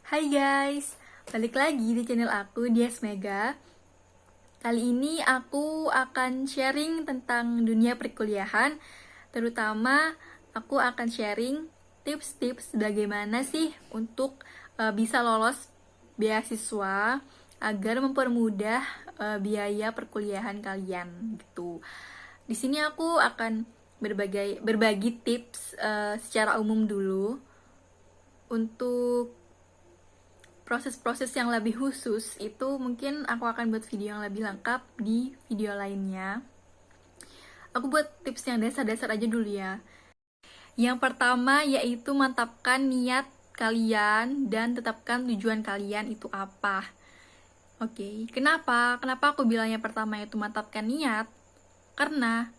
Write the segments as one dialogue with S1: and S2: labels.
S1: Hai guys, balik lagi di channel aku, Dias Mega. Kali ini aku akan sharing tentang dunia perkuliahan. Terutama aku akan sharing tips-tips bagaimana sih untuk bisa lolos beasiswa agar mempermudah biaya perkuliahan kalian gitu. Di sini aku akan berbagi tips secara umum dulu untuk proses-proses yang lebih khusus itu mungkin aku akan buat video yang lebih lengkap di video lainnya. Aku buat tips yang dasar-dasar aja dulu ya. Yang pertama yaitu mantapkan niat kalian dan tetapkan tujuan kalian itu apa. Oke, kenapa? Kenapa aku bilang yang pertama itu mantapkan niat? Karena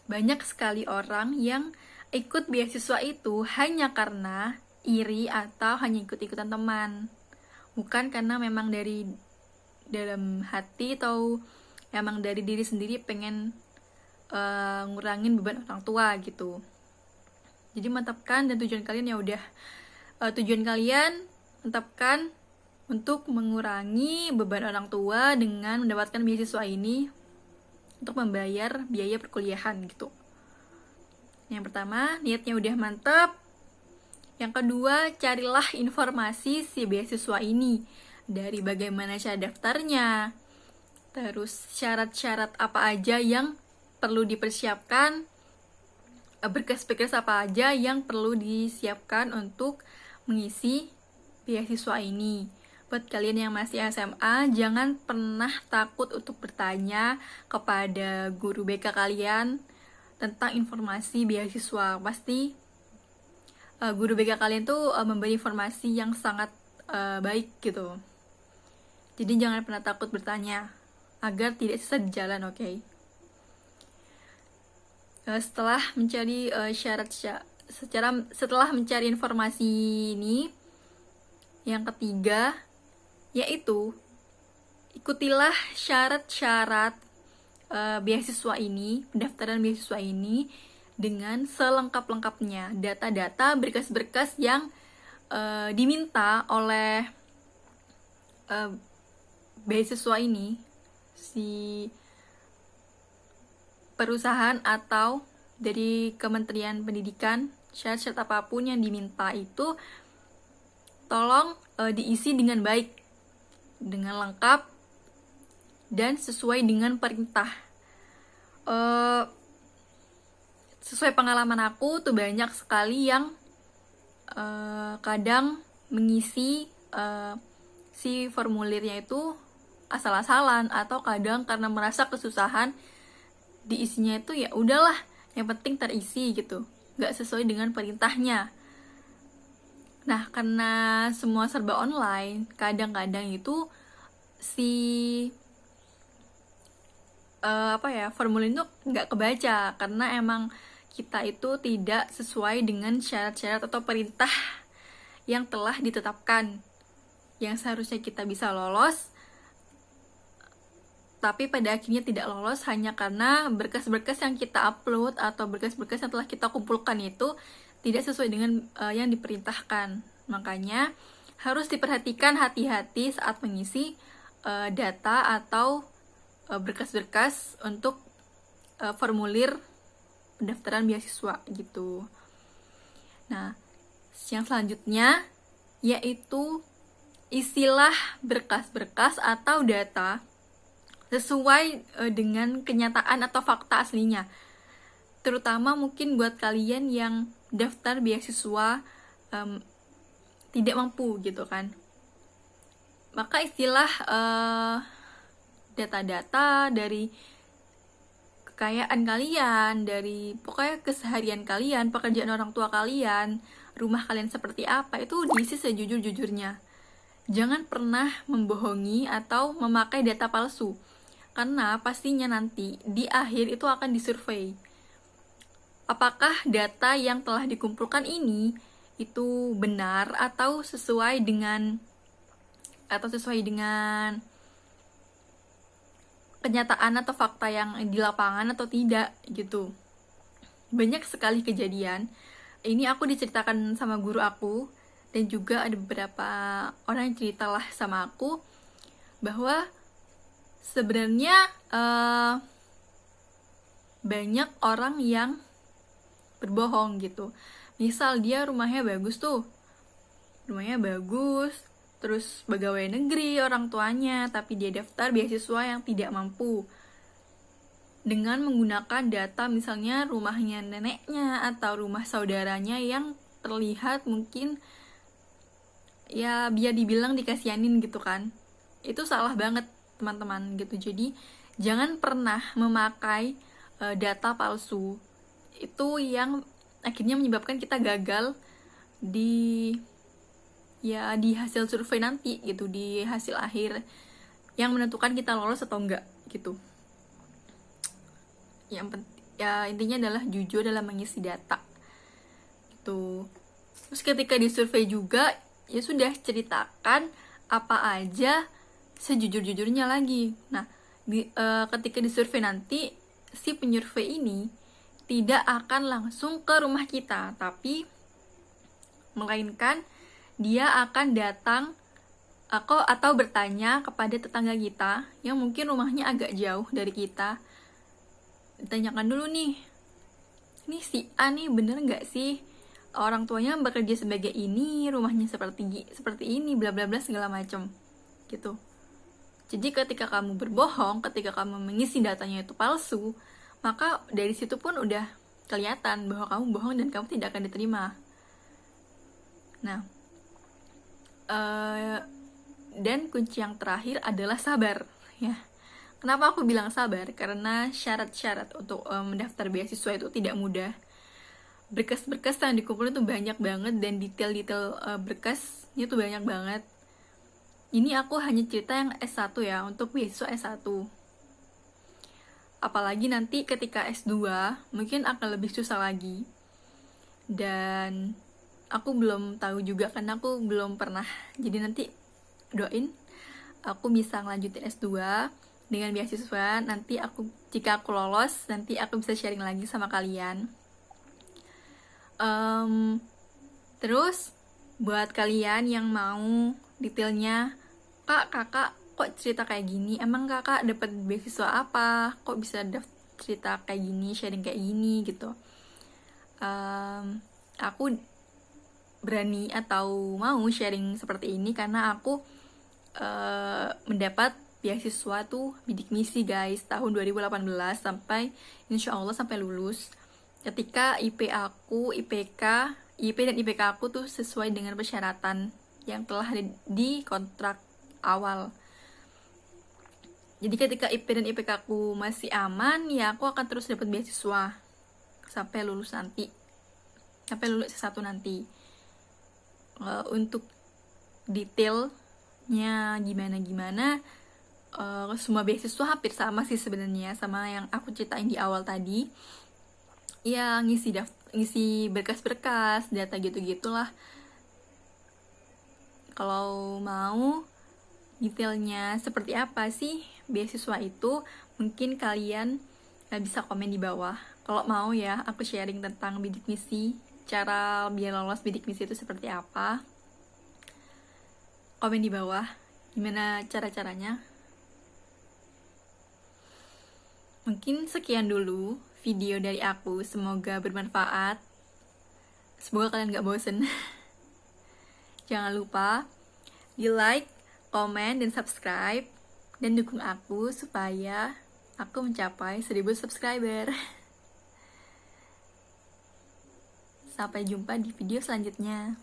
S1: banyak sekali orang yang ikut beasiswa itu hanya karena iri atau hanya ikut-ikutan teman, bukan karena memang dari dalam hati atau emang dari diri sendiri pengen ngurangin beban orang tua gitu. Jadi mantapkan dan tujuan kalian ya udah tujuan kalian mantapkan untuk mengurangi beban orang tua dengan mendapatkan beasiswa ini untuk membayar biaya perkuliahan gitu. Yang pertama, niatnya udah mantep. Yang kedua, carilah informasi si beasiswa ini. Dari bagaimana cara daftarnya, terus syarat-syarat apa aja yang perlu dipersiapkan, berkas-berkas apa aja yang perlu disiapkan untuk mengisi beasiswa ini. Buat kalian yang masih SMA, jangan pernah takut untuk bertanya kepada guru BK kalian tentang informasi beasiswa. Pasti guru BK kalian tuh memberi informasi yang sangat baik gitu. Jadi jangan pernah takut bertanya agar tidak sesat di jalan, oke? Setelah mencari setelah mencari informasi ini, yang ketiga yaitu ikutilah syarat-syarat beasiswa ini, pendaftaran beasiswa ini dengan selengkap-lengkapnya, data-data, berkas-berkas yang diminta oleh beasiswa ini, si perusahaan atau dari Kementerian Pendidikan, syarat-syarat apapun yang diminta itu tolong diisi dengan baik, dengan lengkap dan sesuai dengan perintah. Sesuai pengalaman aku tuh banyak sekali yang kadang mengisi si formulirnya itu asal-asalan, atau kadang karena merasa kesusahan diisinya itu ya udahlah, yang penting terisi gitu, nggak sesuai dengan perintahnya. Nah, karena semua serba online, kadang-kadang itu si formulir itu nggak kebaca karena emang kita itu tidak sesuai dengan syarat-syarat atau perintah yang telah ditetapkan, yang seharusnya kita bisa lolos tapi pada akhirnya tidak lolos hanya karena berkas-berkas yang kita upload atau berkas-berkas yang telah kita kumpulkan itu tidak sesuai dengan yang diperintahkan. Makanya harus diperhatikan hati-hati saat mengisi data atau berkas-berkas untuk formulir pendaftaran beasiswa gitu. Nah, yang selanjutnya yaitu isilah berkas-berkas atau data sesuai dengan kenyataan atau fakta aslinya. Terutama mungkin buat kalian yang daftar beasiswa tidak mampu gitu kan. Maka istilah data-data dari kekayaan kalian, dari pokoknya keseharian kalian, pekerjaan orang tua kalian, rumah kalian seperti apa, itu diisi sejujur-jujurnya. Jangan pernah membohongi atau memakai data palsu, karena pastinya nanti di akhir itu akan disurvei apakah data yang telah dikumpulkan ini itu benar atau sesuai dengan kenyataan atau fakta yang di lapangan atau tidak gitu. Banyak sekali kejadian. Ini aku diceritakan sama guru aku dan juga ada beberapa orang yang ceritalah sama aku bahwa sebenarnya banyak orang yang berbohong gitu. Misal dia rumahnya bagus, terus pegawai negeri orang tuanya, tapi dia daftar beasiswa yang tidak mampu dengan menggunakan data misalnya rumahnya neneknya atau rumah saudaranya yang terlihat mungkin ya biar dibilang dikasihanin gitu kan. Itu salah banget teman-teman gitu. Jadi jangan pernah memakai data palsu. Itu yang akhirnya menyebabkan kita gagal di hasil survei nanti gitu, di hasil akhir yang menentukan kita lolos atau enggak gitu. Intinya adalah jujur dalam mengisi data gitu. Terus ketika di survei juga ya sudah ceritakan apa aja sejujur-jujurnya lagi. Nah, ketika di survei nanti si penyurvei ini tidak akan langsung ke rumah kita, tapi melainkan dia akan datang atau bertanya kepada tetangga kita yang mungkin rumahnya agak jauh dari kita. Ditanyakan dulu nih, ini si A nih bener nggak sih orang tuanya bekerja sebagai ini, rumahnya seperti ini, bla bla bla segala macam gitu. Jadi ketika kamu berbohong, ketika kamu mengisi datanya itu palsu, maka dari situ pun udah kelihatan bahwa kamu bohong dan kamu tidak akan diterima. Nah, dan kunci yang terakhir adalah sabar ya. Kenapa aku bilang sabar? Karena syarat-syarat untuk mendaftar beasiswa itu tidak mudah. Berkas-berkas yang dikumpulin tuh banyak banget, dan detail-detail berkasnya tuh banyak banget. Ini aku hanya cerita yang S1 ya, untuk beasiswa S1. Apalagi nanti ketika S2 mungkin akan lebih susah lagi. Dan aku belum tahu juga karena aku belum pernah. Jadi nanti doain aku bisa ngelanjutin S2 dengan beasiswa. Nanti jika aku lolos, nanti aku bisa sharing lagi sama kalian. Terus buat kalian yang mau detailnya, kakak kok cerita kayak gini, emang kakak dapat beasiswa apa, kok bisa cerita kayak gini, sharing kayak gini gitu. Aku berani atau mau sharing seperti ini karena aku mendapat beasiswa tuh bidik misi guys, tahun 2018 sampai insya Allah sampai lulus. Ketika IP dan IPK aku tuh sesuai dengan persyaratan yang telah di kontrak awal. Jadi ketika IP dan IPK aku masih aman, ya aku akan terus dapat beasiswa sampai lulus S1 nanti. Untuk detailnya gimana, semua beasiswa hampir sama sih sebenarnya, sama yang aku ceritain di awal tadi. Ya ngisi berkas-berkas, data gitu-gitulah. Kalau mau detailnya seperti apa sih beasiswa itu, mungkin kalian bisa komen di bawah. Kalau mau ya, aku sharing tentang bidik misi, cara biar lolos bidik misi itu seperti apa. Komen di bawah gimana cara-caranya. Mungkin sekian dulu video dari aku, semoga bermanfaat. Semoga kalian gak bosen. Jangan lupa di like, komen, dan subscribe, dan dukung aku supaya aku mencapai 1000 subscriber. Sampai jumpa di video selanjutnya.